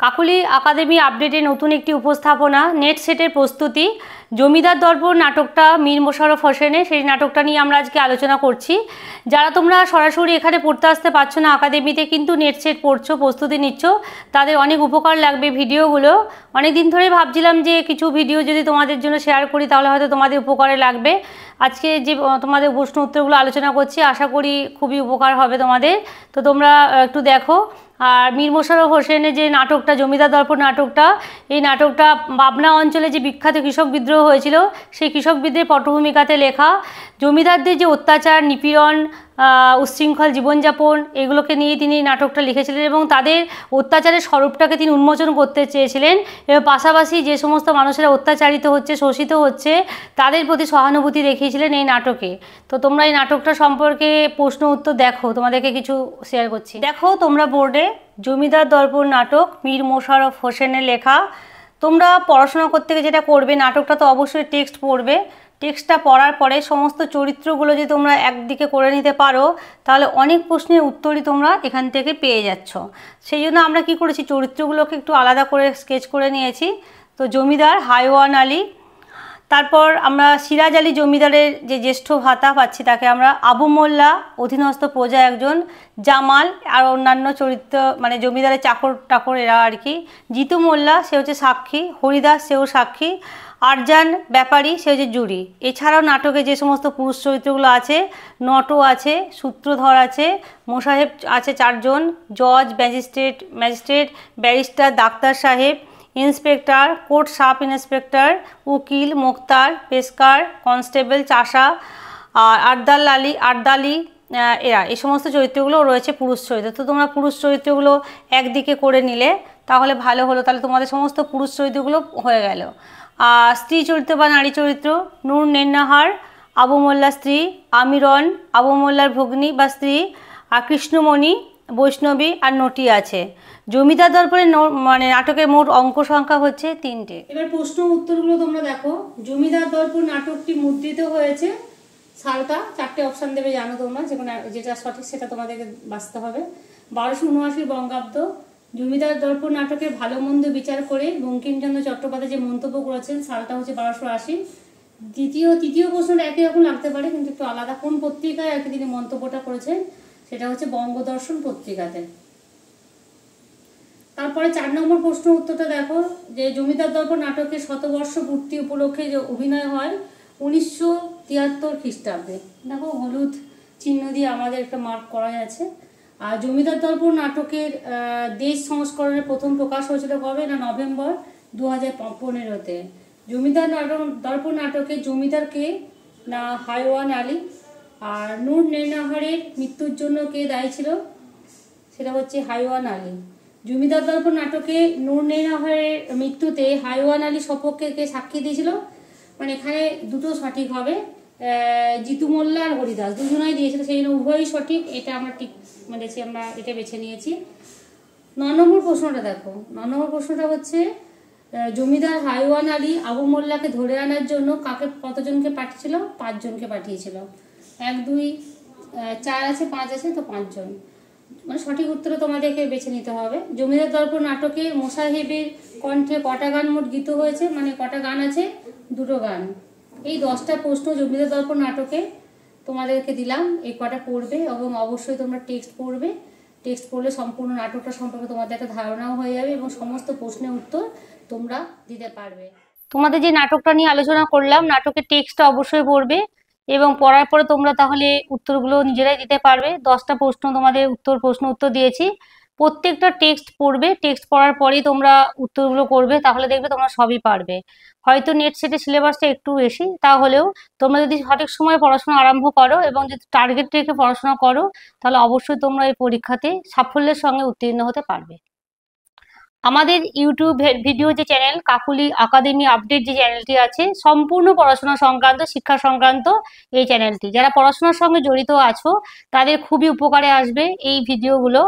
Kakuli academy আপডেটে নতুন একটি উপস্থাপনা নেট সেটের প্রস্তুতি জমিদার দর্পণ নাটকটা মীর মোশাররফ হোসেনের, সেই নাটকটা নিয়ে আমরা আজকে আলোচনা করছি। যারা তোমরা সরাসরি এখানে পড়তে আসতে পারছো না আকাদেমিতে, কিন্তু নেট সেট পড়ছো, প্রস্তুতি নিচ্ছ, তাদের অনেক উপকার লাগবে ভিডিওগুলো। অনেক দিন ধরেই ভাবছিলাম যে কিছু ভিডিও যদি তোমাদের জন্য শেয়ার করি তাহলে হয়তো তোমাদের উপকারে লাগবে। আজকে যে তোমাদের প্রশ্ন উত্তরগুলো আলোচনা করছি আশা করি খুবই উপকার হবে তোমাদের। তো তোমরা একটু দেখো। আর মীর মোশাররফ হোসেনের যে নাটকটা জমিদার দর্পণ নাটকটা, এই নাটকটা পাবনা অঞ্চলে যে বিখ্যাত কৃষক বিদ্রোহ হয়েছিল সেই কৃষক বিদ্রোহের পটভূমিকাতে লেখা। জমিদারদের যে অত্যাচার, নিপীড়ন, উচ্ছৃঙ্খল জীবনযাপন, এগুলোকে নিয়ে তিনি নাটকটা লিখেছিলেন এবং তাদের অত্যাচারের স্বরূপটাকে তিনি উন্মোচন করতে চেয়েছিলেন এবং পাশাপাশি যে সমস্ত মানুষেরা অত্যাচারিত হচ্ছে, শোষিত হচ্ছে, তাদের প্রতি সহানুভূতি দেখিয়েছিলেন এই নাটকে। তো তোমরা এই নাটকটা সম্পর্কে প্রশ্ন উত্তর দেখো, তোমাদেরকে কিছু শেয়ার করছি। দেখো তোমরা বোর্ডে জমিদার দর্পণ নাটক মীর মোশাররফ হোসেনের লেখা। তোমরা পড়াশোনা করতে গিয়ে যেটা করবে, নাটকটা তো অবশ্যই টেক্সট পড়বে। টেক্সটটা পড়ার পরে সমস্ত চরিত্রগুলো যদি তোমরা একদিকে করে নিতে পারো তাহলে অনেক প্রশ্নের উত্তরই তোমরা এখান থেকে পেয়ে যাচ্ছ। সেই জন্য আমরা কি করেছি, চরিত্রগুলোকে একটু আলাদা করে স্কেচ করে নিয়েছি। তো জমিদার হাইওয়ান আলী, তারপর আমরা সিরাজ আলী জমিদারের যে জ্যেষ্ঠ ভাতা পাচ্ছি তাকে আমরা, আবু মোল্লা অধীনস্থ প্রজা একজন, জামাল আর অন্যান্য চরিত্র মানে জমিদারের চাকর টাকর এরা আর কি, জিতু মোল্লা সে হচ্ছে সাক্ষী, হরিদাস সেও সাক্ষী, আরজান ব্যাপারী সে হচ্ছে জুরি। এছাড়াও নাটকে যে সমস্ত পুরুষ চরিত্রগুলো আছে, নটো আছে, সূত্রধর আছে, মোসাহেব আছে 4 জন, জজ, ম্যাজিস্ট্রেট, ব্যারিস্টার, ডাক্তার সাহেব, ইন্সপেক্টর, কোর্ট সাব ইন্সপেক্টর, উকিল, মোক্তার, পেশকার, কনস্টেবল, চাষা আর আর্দালি এরা, এই সমস্ত চরিত্রগুলো রয়েছে পুরুষ চরিত্র। তো তোমরা পুরুষ চরিত্রগুলো একদিকে করে নিলে তাহলে ভালো হলো, তাহলে তোমাদের সমস্ত পুরুষ চরিত্রগুলো হয়ে গেল। আর স্ত্রী চরিত্র বা নারী চরিত্র, নূর নেন্নাহার আবু মোল্লার স্ত্রী, আমিরন আবু মোল্লার ভগ্নী বা স্ত্রী, আর কৃষ্ণমণি বৈষ্ণবী আর নটি আছে। জমিদার দর্পণের মানে নাটকের মোট অঙ্ক সংখ্যা হচ্ছে 3টে। এবার প্রশ্ন উত্তরগুলো তোমরা দেখো। জমিদার দর্পণ নাটকটি মুদ্রিত হয়েছে, সালটা 4টে অপশান দেবে জানো তোমরা, যেটা সঠিক সেটা তোমাদেরকে বাঁচতে হবে। 1279 বঙ্গাব্দ। জমিদার দর্পণ নাটকের ভালো মন্দ বিচার করে বঙ্কিমচন্দ্র চট্টোপাধ্যায় যে মন্তব্য করেছেন সালটা হচ্ছে 1280। তৃতীয় প্রশ্নটা একই রকম লাগতে পারে কিন্তু একটু আলাদা, কোন পত্রিকায় আর কি তিনি মন্তব্যটা করেছেন, সেটা হচ্ছে বঙ্গদর্শন পত্রিকাতে। তারপরে 4 নম্বর প্রশ্ন উত্তরটা দেখো, যে জমিদার দর্পণ নাটকের শতবর্ষ পূর্তি উপলক্ষে যে অভিনয় হয় 1973 খ্রিস্টাব্দে। দেখো হলুদ চিহ্ন দিয়ে আমাদের একটা মার্ক করা আছে। আর জমিদার দর্পণ নাটকের দেশ সংস্করণের প্রথম প্রকাশ হয়েছিল কবে না, নভেম্বর 2015-তে। জমিদার দর্পণ নাটকে জমিদারকে না হাইওয়ান আলী, আর নূর নেন্নাহারের মৃত্যুর জন্য কে দায়ী ছিল, সেটা হচ্ছে হাইওয়ান আলী। জমিদার দর্পণ নাটকে নূর নেন্নাহারের মৃত্যুতে হাইওয়ান আলী সপক্ষে কে সাক্ষী দিয়েছিল, মানে এখানে দুটো সঠিক হবে, জিতু মোল্লা আর হরিদাস দুজনাই দিয়েছিল, সেই জন্য উভয়ই সঠিক, এটা আমরা ঠিক মেরেছি, আমরা এটা বেছে নিয়েছি। 9 নম্বর প্রশ্নটা দেখো। 9 নম্বর প্রশ্নটা হচ্ছে, জমিদার হাইওয়ান আলী আবু মোল্লাকে ধরে আনার জন্য কতজনকে পাঠিয়েছিল, 5 জনকে পাঠিয়েছিল। 1 2 4 আছে, 5 আছে, তো 5 জন, মানে সঠিক উত্তর তোমাদেরকে বেছে নিতে হবে। জমিদার দর্পণ নাটকে মোসাহেবের কণ্ঠে কটা গান মোট গীত হয়েছে, মানে কটা গান আছে, 2টো গান। এই 10টা প্রশ্ন জমিদার দর্পণ নাটকে তোমাদেরকে দিলাম, এই কটা পড়বে এবং অবশ্যই তোমরা টেক্সট পড়বে। টেক্সট পড়লে সম্পূর্ণ নাটকটা সম্পর্কে তোমাদের একটা ধারণাও হয়ে যাবে এবং সমস্ত প্রশ্নের উত্তর তোমরা দিতে পারবে। তোমাদের যে নাটকটা নিয়ে আলোচনা করলাম, নাটকের টেক্সটটা অবশ্যই পড়বে এবং পড়ার পরে তোমরা তাহলে উত্তরগুলো নিজেরাই দিতে পারবে। 10টা প্রশ্ন তোমাদের প্রশ্ন উত্তর দিয়েছি, প্রত্যেকটা টেক্সট পড়বে। টেক্সট পড়ার পরেই তোমরা উত্তরগুলো করবে, তাহলে দেখবে তোমরা সবই পারবে। হয়তো নেট সেটের সিলেবাসটা একটু বেশি, তাহলেও তোমরা যদি সঠিক সময়ে পড়াশোনা আরম্ভ করো এবং যদি টার্গেট রেখে পড়াশোনা করো তাহলে অবশ্যই তোমরা এই পরীক্ষাতে সাফল্যের সঙ্গে উত্তীর্ণ হতে পারবে। আমাদের ইউটিউব ভিডিও যে চ্যানেল কাকুলি আকাদেমি আপডেট যে চ্যানেলটি আছে, সম্পূর্ণ পড়াশোনা সংক্রান্ত, শিক্ষা সংক্রান্ত এই চ্যানেলটি। যারা পড়াশোনার সঙ্গে জড়িত আছো তাদের খুবই উপকারে আসবে এই ভিডিওগুলো।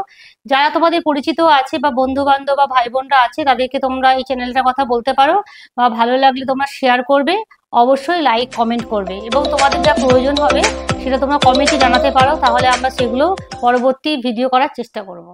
যারা তোমাদের পরিচিত আছে বা বন্ধু বান্ধব বা ভাই বোনরা আছে তাদেরকে তোমরা এই চ্যানেলটার কথা বলতে পারো, বা ভালো লাগলে তোমরা শেয়ার করবে, অবশ্যই লাইক কমেন্ট করবে এবং তোমাদের যা প্রয়োজন হবে সেটা তোমরা কমেন্টে জানাতে পারো, তাহলে আমরা সেগুলো পরবর্তী ভিডিও করার চেষ্টা করব।